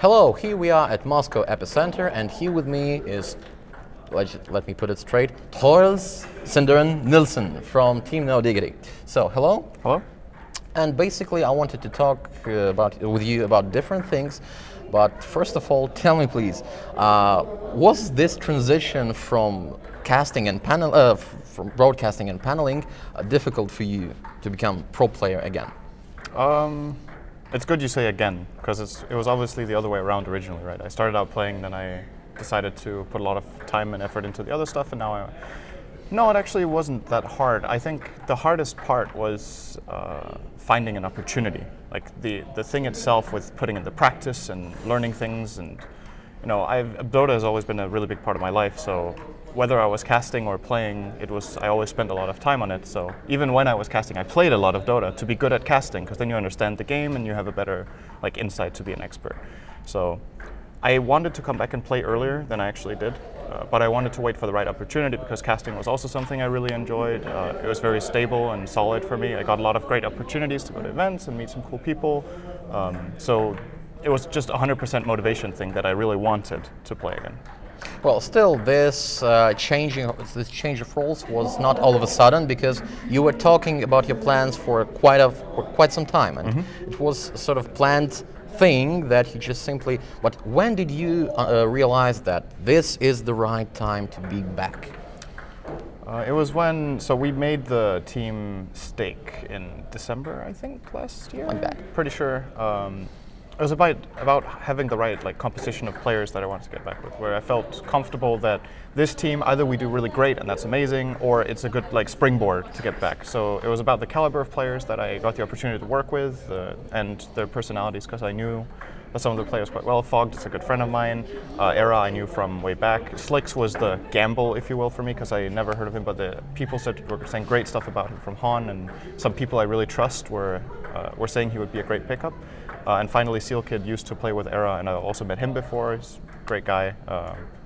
Hello, here we are at Moscow Epicenter, and here with me is, let me put it straight, Diggity.syndereN from Team No Diggity. So, hello. Hello. And basically, I wanted to talk with you about different things. But first of all, tell me please, was this transition from casting and from broadcasting and paneling difficult for you to become pro player again? It's good you say again, because it was obviously the other way around originally, right? I started out playing, then I decided to put a lot of time and effort into the other stuff, and now No, it actually wasn't that hard. I think the hardest part was finding an opportunity. Like the thing itself with putting in the practice and learning things, and Dota has always been a really big part of my life, so whether I was casting or playing, I always spent a lot of time on it. So even when I was casting, I played a lot of Dota to be good at casting, because then you understand the game and you have a better insight to be an expert. So I wanted to come back and play earlier than I actually did, but I wanted to wait for the right opportunity, because casting was also something I really enjoyed. It was very stable and solid for me. I got a lot of great opportunities to go to events and meet some cool people. So it was just a 100% motivation thing that I really wanted to play again. Well, still, this change of roles was not all of a sudden, because you were talking about your plans for quite some time, and it was sort of planned thing that you just simply. But when did you realize that this is the right time to be back? It was when we made the team stake in December, I think, last year. Like that. Pretty sure. It was about having the right composition of players that I wanted to get back with, where I felt comfortable that this team, either we do really great and that's amazing, or it's a good springboard to get back. So it was about the caliber of players that I got the opportunity to work with, and their personalities, because I knew some of the players quite well. Fogged is a good friend of mine. Era I knew from way back. Slicks was the gamble, if you will, for me, because I never heard of him, but the people were saying great stuff about him from Han, and some people I really trust were saying he would be a great pickup. And finally, Seal Kid used to play with Era, and I also met him before. He's a great guy.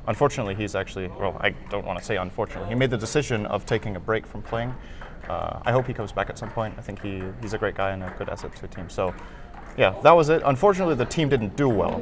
Unfortunately, he's actually, well, I don't want to say unfortunately, he made the decision of taking a break from playing. I hope he comes back at some point. I think he's a great guy and a good asset to the team. So, yeah, that was it. Unfortunately, the team didn't do well,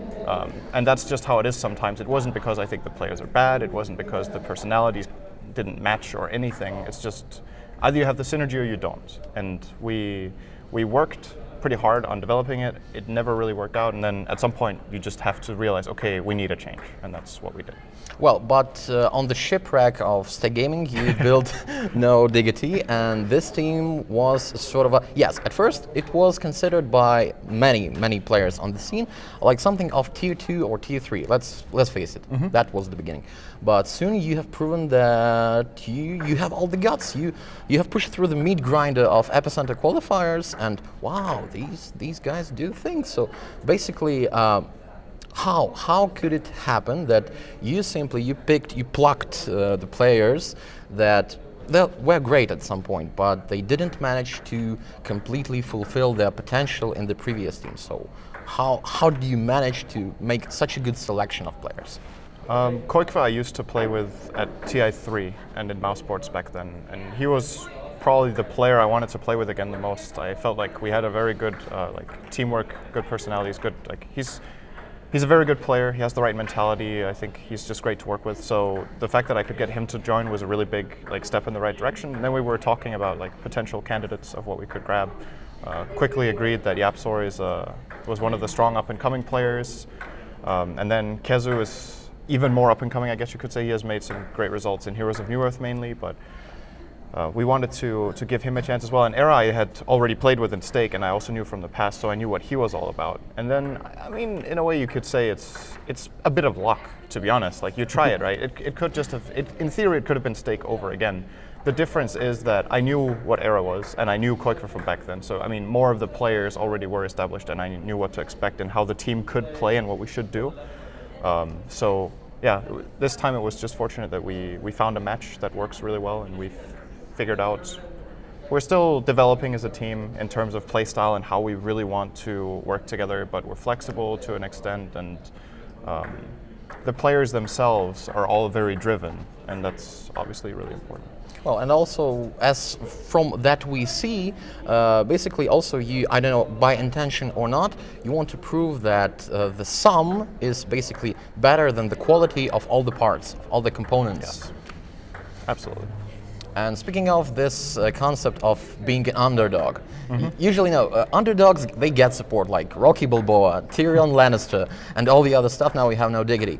and that's just how it is sometimes. It wasn't because I think the players are bad. It wasn't because the personalities didn't match or anything. It's just either you have the synergy or you don't. And we worked pretty hard on developing it. It never really worked out, and then at some point you just have to realize, okay, we need a change, and that's what we did. Well, but on the shipwreck of Stay Gaming, you built No Diggity, and this team was sort of yes, at first it was considered by many players on the scene like something of tier 2 or tier 3. Let's face it, that was the beginning. But soon you have proven that you have all the guts. You have pushed through the meat grinder of Epicenter qualifiers, and wow, these guys do things. So basically, how could it happen that you plucked the players that were great at some point, but they didn't manage to completely fulfill their potential in the previous team? So how do you manage to make such a good selection of players? Koikva I used to play with at TI3 and in Mouse Sports back then, and he was probably the player I wanted to play with again the most. I felt like we had a very good teamwork, good personalities, good he's a very good player. He has the right mentality. I think he's just great to work with. So the fact that I could get him to join was a really big step in the right direction. And then we were talking about potential candidates of what we could grab. Quickly agreed that Yapsor was one of the strong up-and-coming players, and then Kezu is even more up-and-coming, I guess you could say. He has made some great results in Heroes of New Earth mainly, but we wanted to give him a chance as well. And Era I had already played with in Stake, and I also knew from the past, so I knew what he was all about. And then, I mean, in a way you could say it's a bit of luck, to be honest. You try it, right? It could just have, in theory, it could have been Stake over again. The difference is that I knew what Era was, and I knew Koikva from back then. So, I mean, more of the players already were established, and I knew what to expect and how the team could play and what we should do. So yeah, this time it was just fortunate that we found a match that works really well, and we've figured out we're still developing as a team in terms of play style and how we really want to work together, but we're flexible to an extent, and the players themselves are all very driven, and that's obviously really important. Well, and also, as from that we see, basically also you, I don't know, by intention or not, you want to prove that the sum is basically better than the quality of all the parts, of all the components. Yes. Absolutely. And speaking of this concept of being an underdog, usually underdogs, they get support like Rocky Balboa, Tyrion Lannister, and all the other stuff. Now we have no Diggity.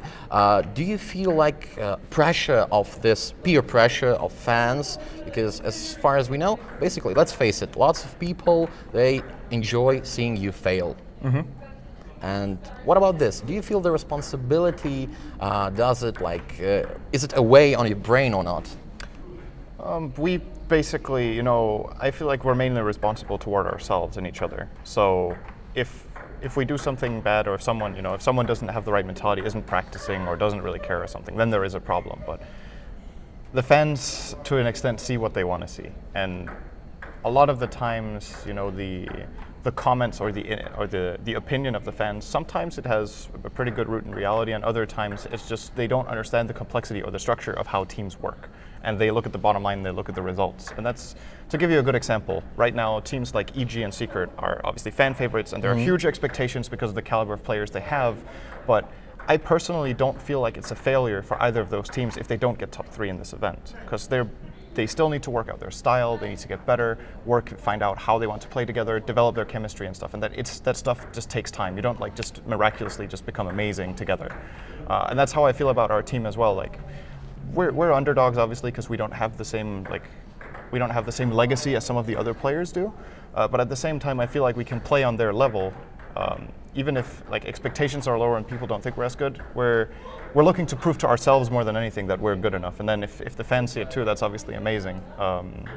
Do you feel like pressure of this peer pressure of fans? Because as far as we know, basically, let's face it, lots of people, they enjoy seeing you fail. And what about this? Do you feel the responsibility? Does it like, is it a weigh on your brain or not? We basically, I feel like we're mainly responsible toward ourselves and each other. So if we do something bad, or if someone doesn't have the right mentality, isn't practicing, or doesn't really care or something, then there is a problem. But the fans, to an extent, see what they want to see, and a lot of the times, the comments or the opinion of the fans, sometimes it has a pretty good root in reality, and other times it's just they don't understand the complexity or the structure of how teams work. And they look at the bottom line, they look at the results. And that's, to give you a good example, right now teams like EG and Secret are obviously fan favorites, and there are huge expectations because of the caliber of players they have. But I personally don't feel like it's a failure for either of those teams if they don't get top 3 in this event, because they still need to work out their style, they need to get better, find out how they want to play together, develop their chemistry and stuff, and that stuff just takes time. You don't just miraculously just become amazing together. And that's how I feel about our team as well. Like, we're underdogs obviously because we don't have the same legacy as some of the other players do, but at the same time I feel like we can play on their level, even if expectations are lower and people don't think we're as good. We're looking to prove to ourselves more than anything that we're good enough, and then if the fans see it too, that's obviously amazing.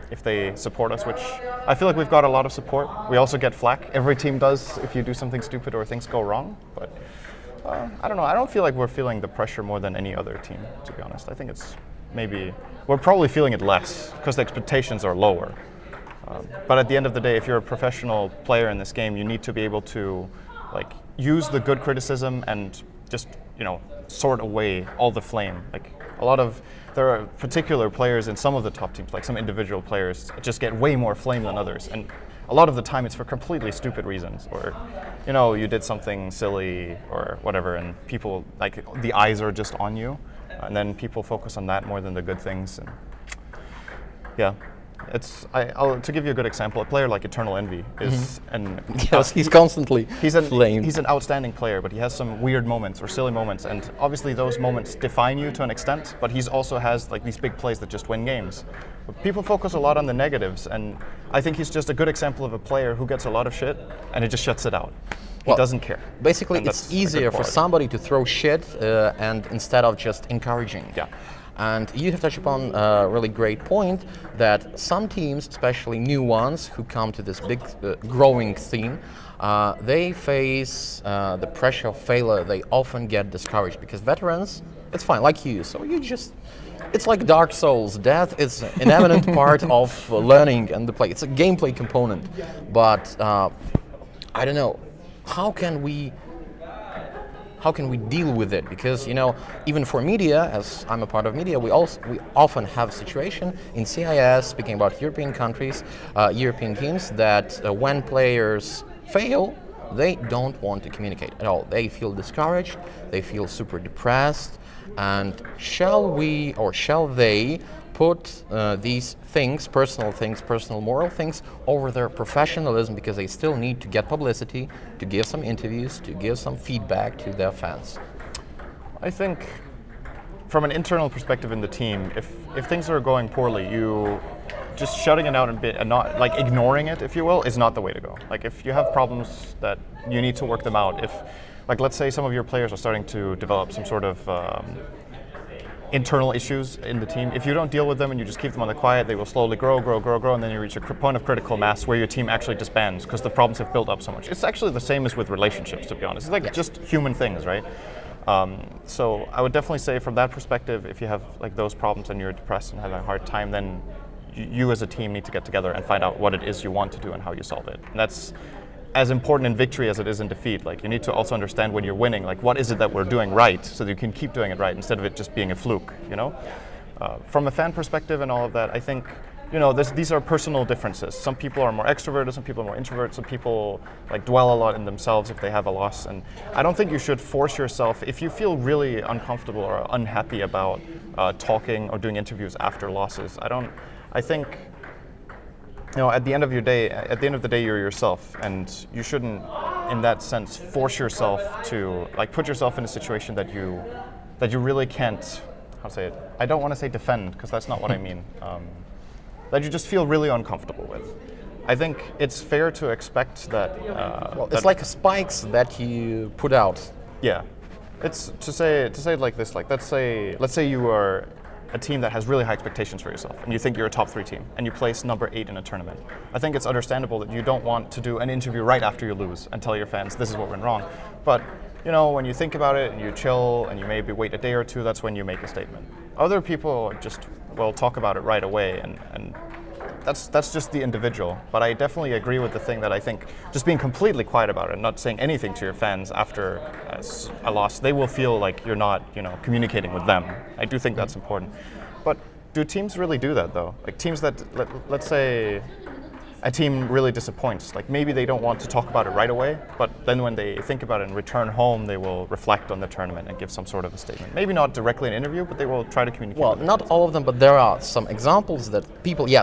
If they support us, which I feel like we've got a lot of support. We also get flack. Every team does if you do something stupid or things go wrong, but I don't know. I don't feel like we're feeling the pressure more than any other team, to be honest. I think it's maybe we're probably feeling it less because the expectations are lower. But at the end of the day, if you're a professional player in this game, you need to be able to use the good criticism and just sort away all the flame. There are particular players in some of the top teams, like some individual players, just get way more flame than others, and a lot of the time it's for completely stupid reasons, or you did something silly or whatever, and people the eyes are just on you, and then people focus on that more than the good things. And yeah, to give you a good example, a player like Eternal Envy is yes, he's constantly flamed. He's an outstanding player, but he has some weird moments or silly moments, and obviously those moments define you to an extent, but he also has these big plays that just win games. But people focus a lot on the negatives, and I think he's just a good example of a player who gets a lot of shit and it just shuts it out. He doesn't care. Basically, it's easier for somebody to throw shit and instead of just encouraging. Yeah. And you have touched upon a really great point that some teams, especially new ones who come to this big growing scene, they face the pressure of failure. They often get discouraged because veterans, it's fine, like you. So it's like Dark Souls. Death is an inevitable part of learning and the play. It's a gameplay component. But I don't know, how can we deal with it? Because even for media, as I'm a part of media, we often have a situation in CIS, speaking about European countries, European teams, that when players fail, they don't want to communicate at all. They feel discouraged, they feel super depressed, and shall they put these things, personal moral things, over their professionalism because they still need to get publicity, to give some interviews, to give some feedback to their fans? I think from an internal perspective in the team, if things are going poorly, you just shutting it out and not ignoring it, if you will, is not the way to go. If you have problems that you need to work them out, if let's say some of your players are starting to develop some sort of internal issues in the team, if you don't deal with them and you just keep them on the quiet, they will slowly grow, and then you reach a point of critical mass where your team actually disbands because the problems have built up so much. It's actually the same as with relationships, to be honest. It's just human things, right? So I would definitely say from that perspective, if you have those problems and you're depressed and have a hard time, then you as a team need to get together and find out what it is you want to do and how you solve it. And that's as important in victory as it is in defeat. You need to also understand when you're winning, what is it that we're doing right so that you can keep doing it right instead of it just being a fluke, from a fan perspective and all of that, I think, these are personal differences. Some people are more extroverted, some people are more introverted, some people like dwell a lot in themselves if they have a loss. And I don't think you should force yourself, if you feel really uncomfortable or unhappy about talking or doing interviews after losses. I think, at the end of the day, you're yourself, and you shouldn't, in that sense, force yourself to put yourself in a situation that you really can't. How to say it? I don't want to say defend, because that's not what I mean. That you just feel really uncomfortable with. I think it's fair to expect that. It's like spikes that you put out. Yeah, it's to say it like this. Let's say you are a team that has really high expectations for yourself, and you think you're a top 3 team, and you place number 8 in a tournament. I think it's understandable that you don't want to do an interview right after you lose and tell your fans this is what went wrong. But when you think about it and you chill and you maybe wait a day or two, that's when you make a statement. Other people just will talk about it right away, and that's just the individual. But I definitely agree with the thing that I think just being completely quiet about it and not saying anything to your fans after a loss, they will feel like you're not, communicating with them. I do think that's important. But do teams really do that though? Like teams that, let's say a team really disappoints, maybe they don't want to talk about it right away, but then when they think about it and return home, they will reflect on the tournament and give some sort of a statement. Maybe not directly in an interview, but they will try to communicate. Well, not all of them, but there are some examples that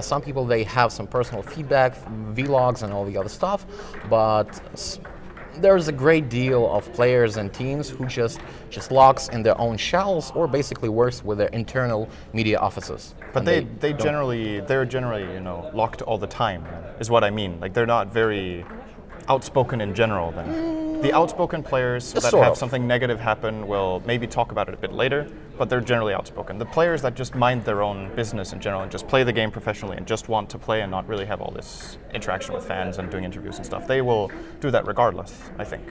some people, they have some personal feedback, vlogs and all the other stuff, but there's a great deal of players and teams who just locks in their own shells or basically works with their internal media offices. But they're generally locked all the time, is what I mean. They're not very outspoken in general then. The outspoken players that have something negative happen will maybe talk about it a bit later, but they're generally outspoken. The players that just mind their own business in general and just play the game professionally and just want to play and not really have all this interaction with fans and doing interviews and stuff, they will do that regardless, I think.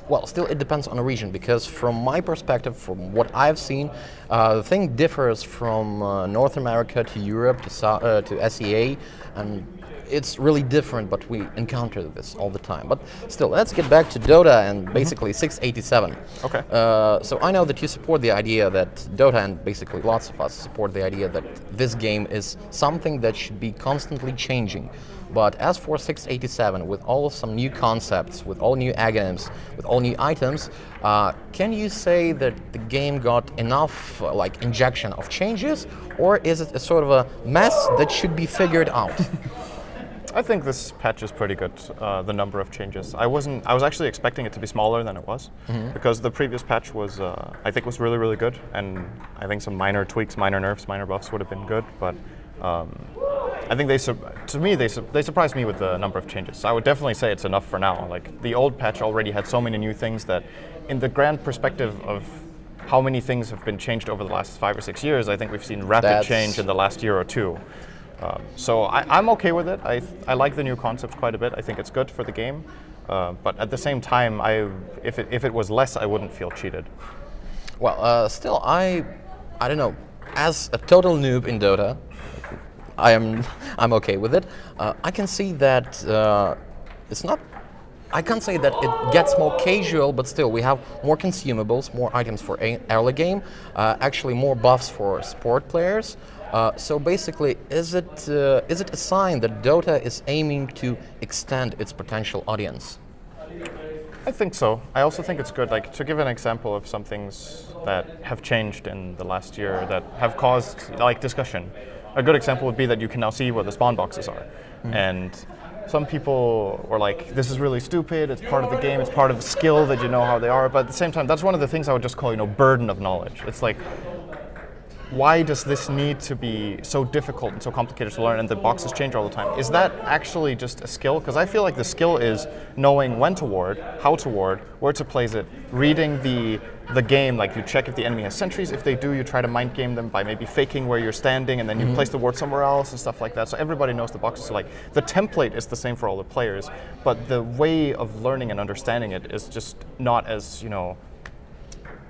Well, still it depends on the region, because from my perspective, from what I've seen, the thing differs from North America to Europe to SEA, and it's really different, but we encounter this all the time. But still, let's get back to Dota and basically 687. Okay. So I know that you support the idea that Dota, and basically lots of us support the idea that this game is something that should be constantly changing. But as for 687, with all some new concepts, with all new agams, with all new items, can you say that the game got enough injection of changes, or is it a sort of a mess that should be figured out? I think this patch is pretty good, the number of changes. I was actually expecting it to be smaller than it was, because the previous patch was, I think, was really, really good, and I think some minor tweaks, minor nerfs, minor buffs would have been good, but I think they surprised me with the number of changes. I would definitely say it's enough for now. The old patch already had so many new things that, in the grand perspective of how many things have been changed over the last 5 or 6 years, I think we've seen rapid change in the last year or two. So I'm okay with it. I like the new concept quite a bit. I think it's good for the game. But at the same time, if it was less, I wouldn't feel cheated. Well, still, I don't know. As a total noob in Dota, I'm okay with it. I can see that it's not. I can't say that it gets more casual, but still we have more consumables, more items for early game, actually more buffs for support players. So basically, is it a sign that Dota is aiming to extend its potential audience? I think so. I also think it's good, to give an example of some things that have changed in the last year that have caused discussion. A good example would be that you can now see where the spawn boxes are, and some people were like, this is really stupid, it's part of the game, it's part of the skill that you know how they are, but at the same time, that's one of the things I would just call, burden of knowledge. It's why does this need to be so difficult and so complicated to learn, and the boxes change all the time? Is that actually just a skill? Because I feel like the skill is knowing when to ward, how to ward, where to place it, reading the game, you check if the enemy has sentries. If they do, you try to mind game them by maybe faking where you're standing, and then you place the ward somewhere else and stuff like that. So everybody knows the boxes. So the template is the same for all the players, but the way of learning and understanding it is just not as,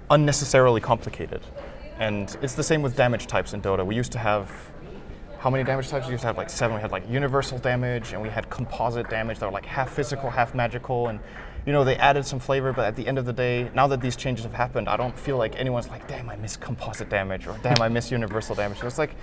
unnecessarily complicated. And it's the same with damage types in Dota. We used to have, how many damage types? We used to have like 7. We had like universal damage, and we had composite damage that were like half physical, half magical, and they added some flavor. But at the end of the day, now that these changes have happened, I don't feel like anyone's like, damn, I miss composite damage, or damn, I miss universal damage. It's like,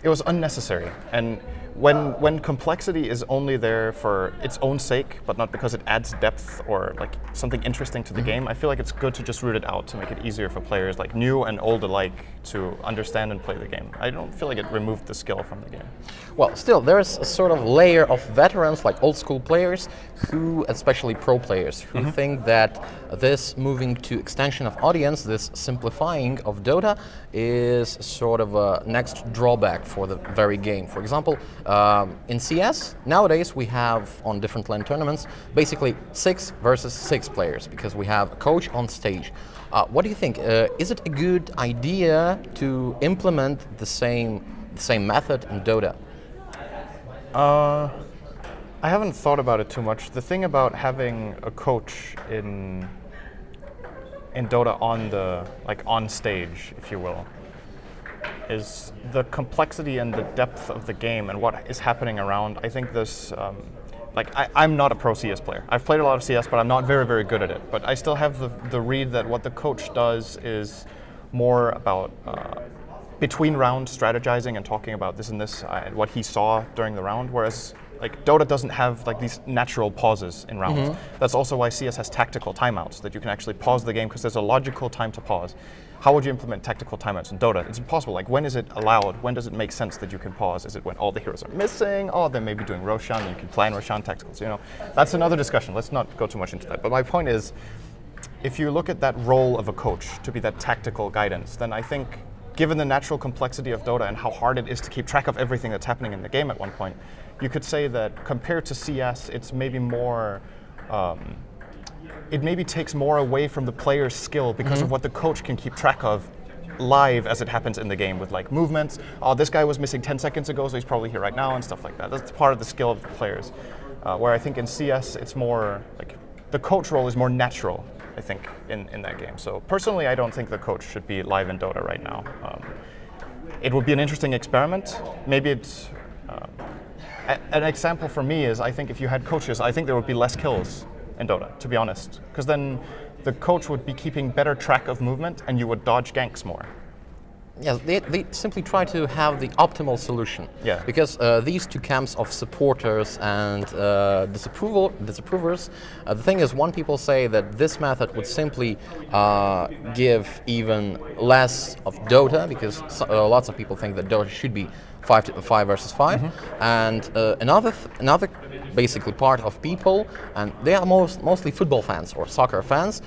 it was unnecessary. And when complexity is only there for its own sake, but not because it adds depth or like something interesting to the game, I feel like it's good to just root it out to make it easier for players like new and old alike to understand and play the game. I don't feel like it removed the skill from the game. Well, still, there's a sort of layer of veterans, like old school players, who, especially pro players, who think that this moving to extension of audience, this simplifying of Dota, is sort of a next drawback for the very game. For example, in CS, nowadays we have, on different LAN tournaments, basically 6 versus 6 players, because we have a coach on stage. What do you think? Is it a good idea to implement the same method in Dota? I haven't thought about it too much. The thing about having a coach in Dota on stage, if you will, is the complexity and the depth of the game and what is happening around. I think this, I'm not a pro CS player. I've played a lot of CS, but I'm not very, very good at it. But I still have the read that what the coach does is more about between round strategizing and talking about this and this, what he saw during the round, whereas like Dota doesn't have like these natural pauses in rounds. That's also why CS has tactical timeouts, that you can actually pause the game because there's a logical time to pause. How would you implement tactical timeouts in Dota? It's impossible. Like, when is it allowed? When does it make sense that you can pause? Is it when all the heroes are missing? Oh, they may be doing Roshan, and you can plan Roshan tacticals. That's another discussion. Let's not go too much into that. But my point is, if you look at that role of a coach to be that tactical guidance, then I think, given the natural complexity of Dota and how hard it is to keep track of everything that's happening in the game at one point, you could say that compared to CS, it's maybe more. It maybe takes more away from the player's skill because of what the coach can keep track of live as it happens in the game with like movements. Oh, this guy was missing 10 seconds ago, so he's probably here right now and stuff like that. That's part of the skill of the players. Where I think in CS, it's more like the coach role is more natural, I think, in that game. So personally, I don't think the coach should be live in Dota right now. It would be an interesting experiment. Maybe it's an example for me is I think if you had coaches, I think there would be less kills in Dota, to be honest, because then the coach would be keeping better track of movement and you would dodge ganks more. Yeah, they simply try to have the optimal solution. Yeah. Because these two camps of supporters and disapprovers, the thing is, one people say that this method would simply give even less of Dota, because lots of people think that Dota should be 5 versus 5, and another basically part of people, and they are mostly football fans or soccer fans,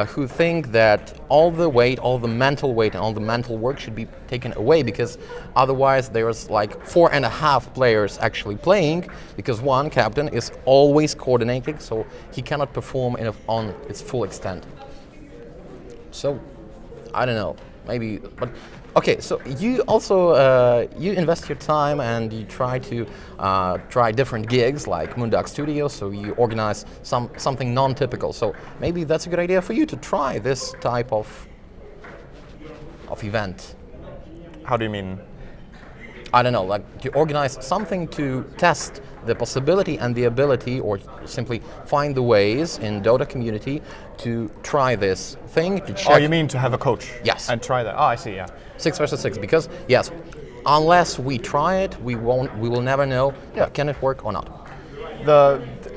who think that all the mental weight and all the mental work should be taken away, because otherwise there's like 4.5 players actually playing, because one captain is always coordinating, so he cannot perform on its full extent. So, I don't know, maybe, but okay, so you also you invest your time and you try to try different gigs like Moondog Studios, so you organize something non-typical. So maybe that's a good idea for you to try this type of event. How do you mean? I don't know, like to organize something to test the possibility and the ability, or simply find the ways in Dota community to try this thing, to check. Oh, you mean to have a coach? Yes. And try that. Oh, I see, yeah. 6 versus 6, because yes, unless we try it, we will never know, can it work or not.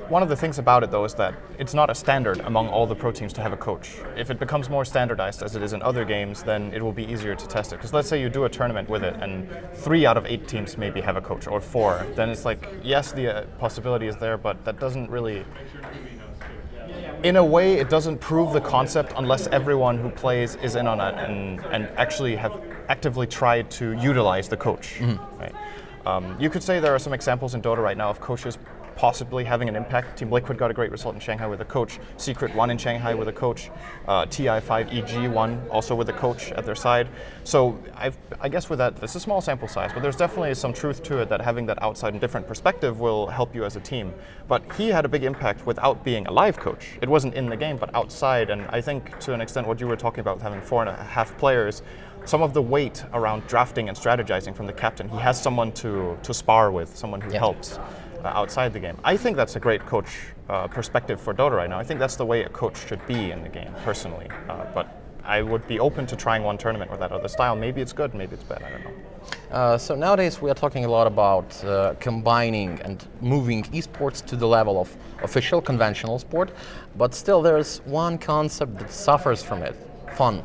One of the things about it, though, is that it's not a standard among all the pro teams to have a coach. If it becomes more standardized, as it is in other games, then it will be easier to test it. Because let's say you do a tournament with it, and 3 out of 8 teams maybe have a coach, or 4. Then it's like, yes, the possibility is there, but that doesn't really... In a way, it doesn't prove the concept unless everyone who plays is in on it and actually have actively tried to utilize the coach. Right? You could say there are some examples in Dota right now of coaches possibly having an impact. Team Liquid got a great result in Shanghai with a coach. Secret won in Shanghai with a coach. TI5EG won also with a coach at their side. So I guess with that, it's a small sample size, but there's definitely some truth to it that having that outside and different perspective will help you as a team. But he had a big impact without being a live coach. It wasn't in the game, but outside. And I think to an extent what you were talking about with having 4.5 players, some of the weight around drafting and strategizing from the captain. He has someone to spar with, someone who helps outside the game. I think that's a great coach perspective for Dota right now. I think that's the way a coach should be in the game, personally. But I would be open to trying one tournament with that other style. Maybe it's good, maybe it's bad, I don't know. So nowadays we are talking a lot about combining and moving esports to the level of official conventional sport, but still there's one concept that suffers from it: fun.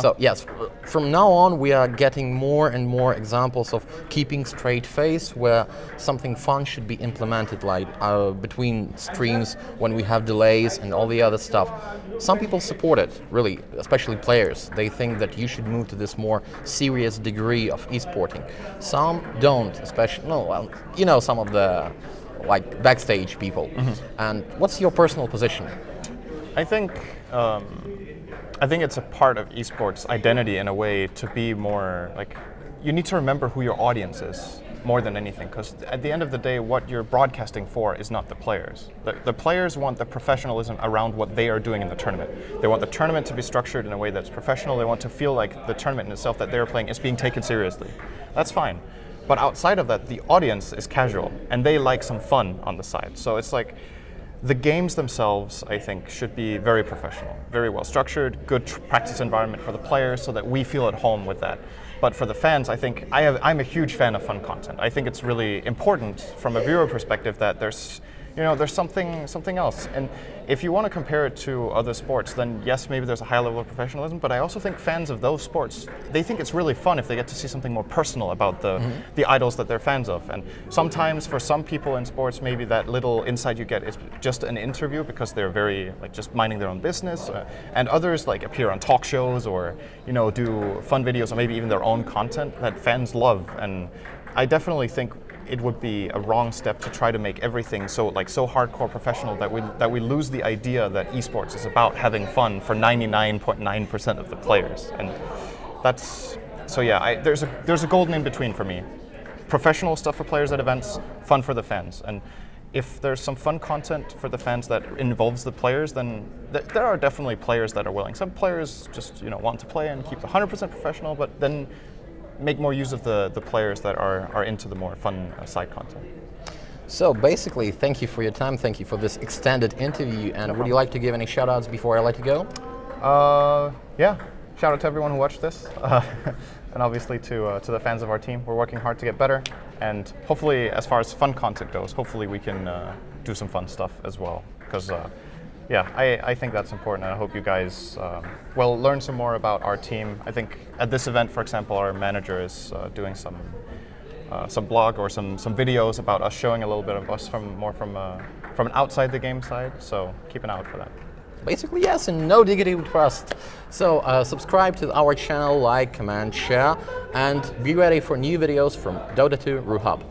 So yes, from now on we are getting more and more examples of keeping straight face, where something fun should be implemented, like between streams when we have delays and all the other stuff. Some people support it, really, especially players. They think that you should move to this more serious degree of esporting. Some don't, especially, no, well, you know, some of the like backstage people. And what's your personal position? I think it's a part of esports identity in a way to be more like, you need to remember who your audience is more than anything, because at the end of the day what you're broadcasting for is not the players. The players want the professionalism around what they are doing in the tournament. They want the tournament to be structured in a way that's professional. They want to feel like the tournament in itself that they're playing is being taken seriously. That's fine. But outside of that, the audience is casual and they like some fun on the side. So it's like, the games themselves, I think, should be very professional, very well structured, good practice environment for the players so that we feel at home with that. But for the fans, I think I'm a huge fan of fun content. I think it's really important from a viewer perspective that there's something else. And if you want to compare it to other sports, then yes, maybe there's a high level of professionalism, but I also think fans of those sports, they think it's really fun if they get to see something more personal about the idols that they're fans of. And sometimes for some people in sports, maybe that little insight you get is just an interview because they're very like just minding their own business, and others like appear on talk shows or do fun videos or maybe even their own content that fans love. And I definitely think it would be a wrong step to try to make everything so hardcore professional that we lose the idea that esports is about having fun for 99.9% of the players. And that's so yeah. There's a golden in between for me. Professional stuff for players at events, fun for the fans. And if there's some fun content for the fans that involves the players, then there are definitely players that are willing. Some players just want to play and keep 100% professional, but then make more use of the players that are into the more fun side content. So basically, thank you for your time, thank you for this extended interview, and would you like to give any shout-outs before I let you go? Yeah, shout out to everyone who watched this, and obviously to the fans of our team. We're working hard to get better, and hopefully, as far as fun content goes, hopefully we can do some fun stuff as well, because yeah, I think that's important, and I hope you guys learn some more about our team. I think at this event, for example, our manager is doing some blog or some videos about us, showing a little bit of us from an outside the game side. So keep an eye out for that. Basically, yes, and no diggity we trust. So subscribe to our channel, like, comment, share, and be ready for new videos from Dota 2 RuHub.